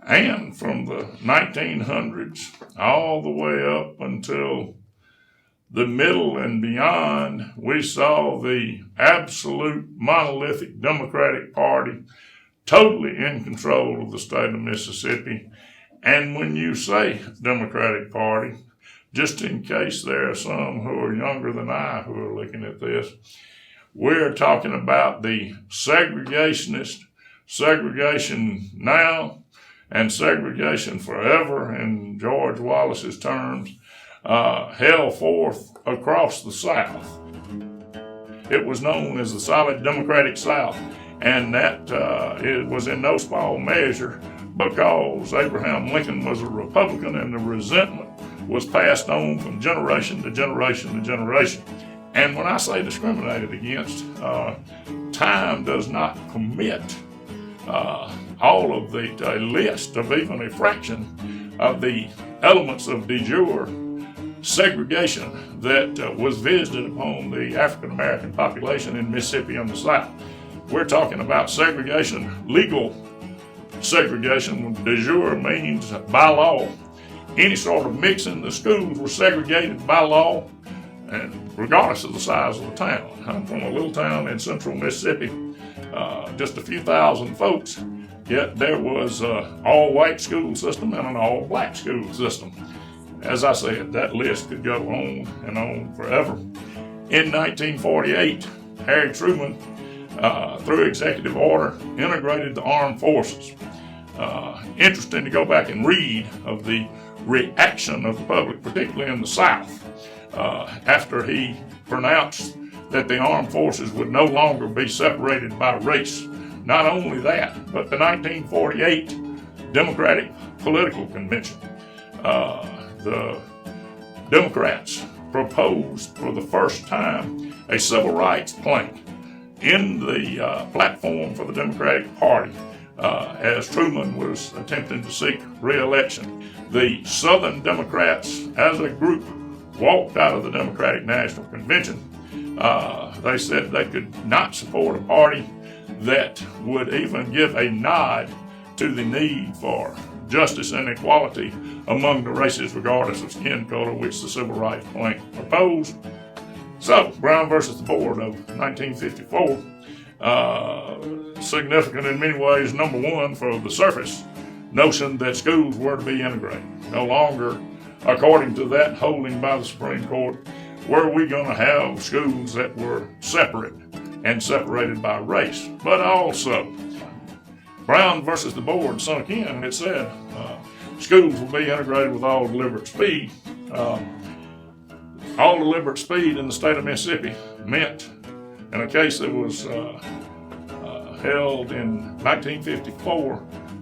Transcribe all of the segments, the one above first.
And from the 1900s all the way up until the middle and beyond, we saw the absolute monolithic Democratic Party totally in control of the state of Mississippi. And when you say Democratic Party, just in case there are some who are younger than I who are looking at this, we're talking about the segregationist, segregation now and segregation forever, in George Wallace's terms, held forth across the South. It was known as the solid Democratic South, and that it was in no small measure because Abraham Lincoln was a Republican, and the resentment was passed on from generation to generation to generation. And when I say discriminated against, time does not permit all of the list of even a fraction of the elements of de jure segregation that was visited upon the African American population in Mississippi and the South. We're talking about segregation, legal segregation. De jure means by law. Any sort of mixing, the schools were segregated by law, and regardless of the size of the town. I'm from a little town in central Mississippi, just a few thousand folks, yet there was an all-white school system and an all-black school system. As I said, that list could go on and on forever. In 1948, Harry Truman, through executive order, integrated the armed forces. Interesting to go back and read of the reaction of the public, particularly in the South, after he pronounced that the armed forces would no longer be separated by race. Not only that, but the 1948 Democratic Political Convention, the Democrats proposed for the first time a civil rights plank in the platform for the Democratic Party as Truman was attempting to seek re-election. The Southern Democrats as a group walked out of the Democratic National Convention. They said they could not support a party that would even give a nod to the need for justice and equality among the races regardless of skin color, which the Civil Rights Plank proposed. So, Brown versus the Board of 1954, significant in many ways, number one, for the surface notion that schools were to be integrated. No longer, according to that holding by the Supreme Court, were we going to have schools that were separate and separated by race. But also, Brown versus the Board sunk in. It said schools will be integrated with all deliberate speed. All deliberate speed in the state of Mississippi meant, in a case that was held in 1954,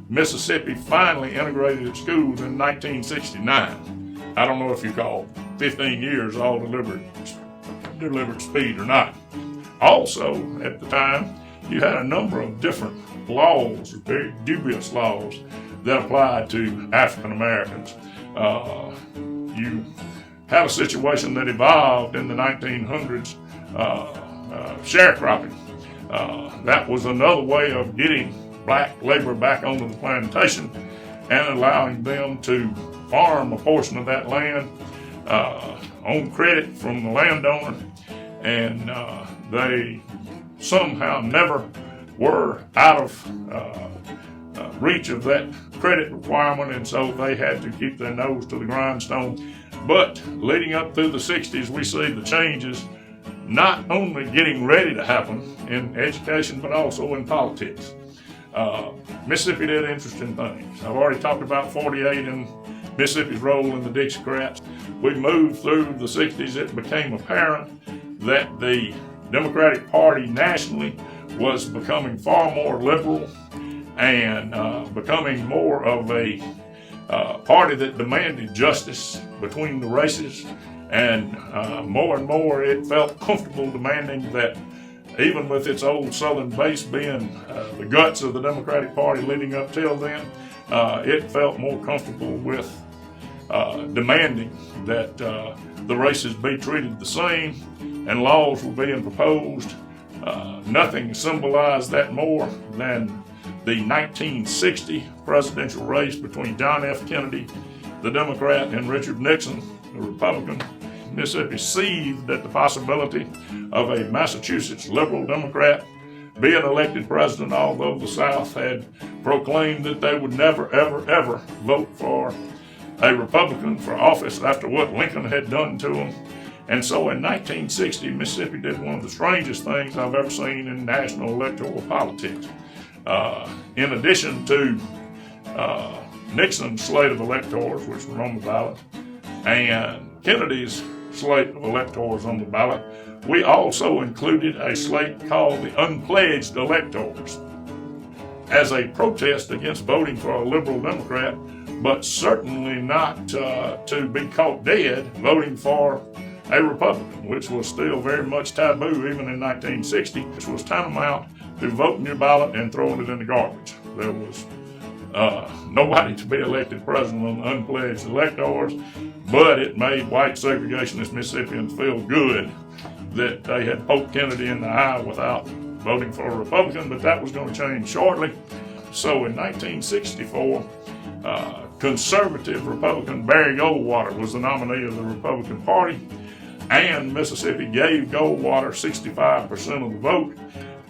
Mississippi finally integrated its schools in 1969. I don't know if you call 15 years all deliberate speed or not. Also, at the time, you had a number of different laws, very dubious laws, that applied to African Americans. You had a situation that evolved in the 1900s, sharecropping. That was another way of getting black labor back onto the plantation and allowing them to farm a portion of that land on credit from the landowner, and they somehow never were out of reach of that credit requirement, and so they had to keep their nose to the grindstone. But leading up through the 60s, we see the changes not only getting ready to happen in education, but also in politics. Mississippi did interesting things. I've already talked about 48 and Mississippi's role in the Dixiecrats. We moved through the 60s. It became apparent that the Democratic Party nationally was becoming far more liberal and becoming more of a party that demanded justice between the races, and more it felt comfortable demanding that, even with its old Southern base being the guts of the Democratic Party leading up till then, it felt more comfortable with demanding that the races be treated the same, and laws were being proposed. Nothing symbolized that more than the 1960 presidential race between John F. Kennedy, the Democrat, and Richard Nixon, the Republican, Mississippi seethed at the possibility of a Massachusetts liberal Democrat being elected president, although the South had proclaimed that they would never, ever, ever vote for a Republican for office after what Lincoln had done to them. And so in 1960, Mississippi did one of the strangest things I've ever seen in national electoral politics. In addition to Nixon's slate of electors, which were on the ballot, and Kennedy's slate of electors on the ballot, we also included a slate called the unpledged electors as a protest against voting for a liberal Democrat, but certainly not to be caught dead voting for a Republican, which was still very much taboo even in 1960, which was tantamount to voting your ballot and throwing it in the garbage. There was nobody to be elected president on the unpledged electors, but it made white segregationist Mississippians feel good that they had poked Kennedy in the eye without voting for a Republican, but that was going to change shortly. So in 1964, conservative Republican Barry Goldwater was the nominee of the Republican Party, and Mississippi gave Goldwater 65% of the vote.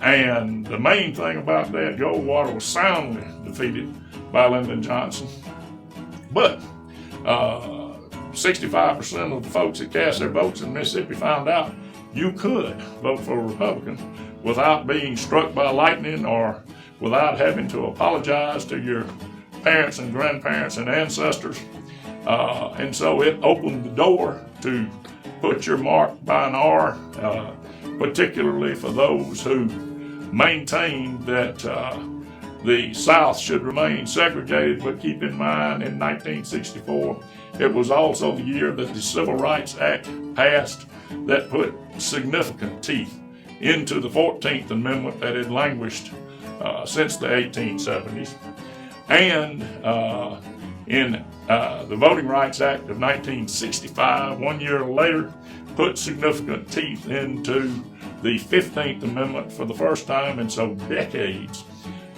And the main thing about that, Goldwater was soundly defeated by Lyndon Johnson. But 65% of the folks that cast their votes in Mississippi found out you could vote for a Republican without being struck by lightning or without having to apologize to your parents and grandparents and ancestors. And so it opened the door to put your mark by an R, particularly for those who maintained that the South should remain segregated. But keep in mind, in 1964, it was also the year that the Civil Rights Act passed that put significant teeth into the 14th Amendment that had languished since the 1870s. And in the Voting Rights Act of 1965, 1 year later, put significant teeth into the 15th Amendment for the first time in so decades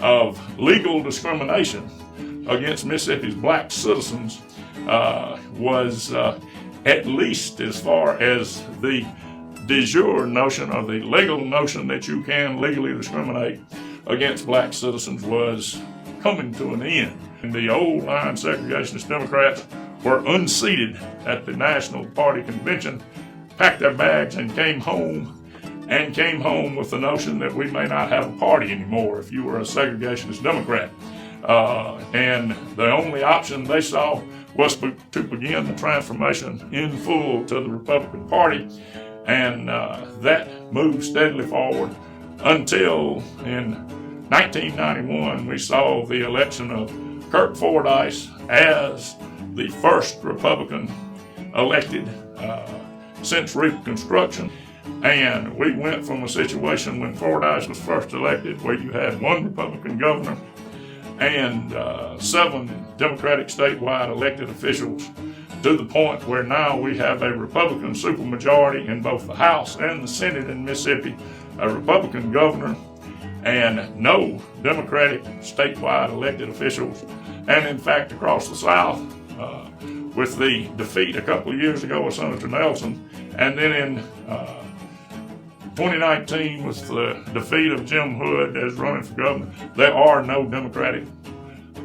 of legal discrimination against Mississippi's black citizens was at least as far as the de jure notion or the legal notion that you can legally discriminate against black citizens was coming to an end. And the old line segregationist Democrats were unseated at the National Party Convention, packed their bags and came home with the notion that we may not have a party anymore if you were a segregationist Democrat. And the only option they saw was to begin the transformation in full to the Republican Party. And that moved steadily forward until in 1991 we saw the election of Kirk Fordyce as the first Republican elected since Reconstruction. And we went from a situation when Fordyce was first elected where you had one Republican governor and 7 Democratic statewide elected officials to the point where now we have a Republican supermajority in both the House and the Senate in Mississippi, a Republican governor, and no Democratic statewide elected officials. And in fact, across the South, with the defeat a couple of years ago of Senator Nelson, and then in 2019 with the defeat of Jim Hood as running for governor, there are no Democratic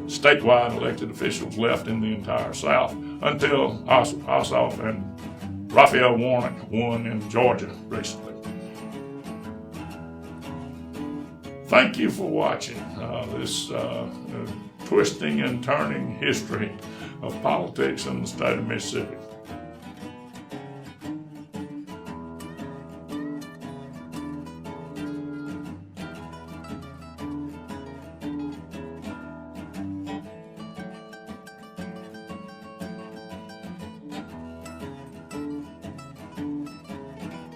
statewide elected officials left in the entire South until Ossoff and Raphael Warnock won in Georgia recently. Thank you for watching this twisting and turning history of politics in the state of Mississippi.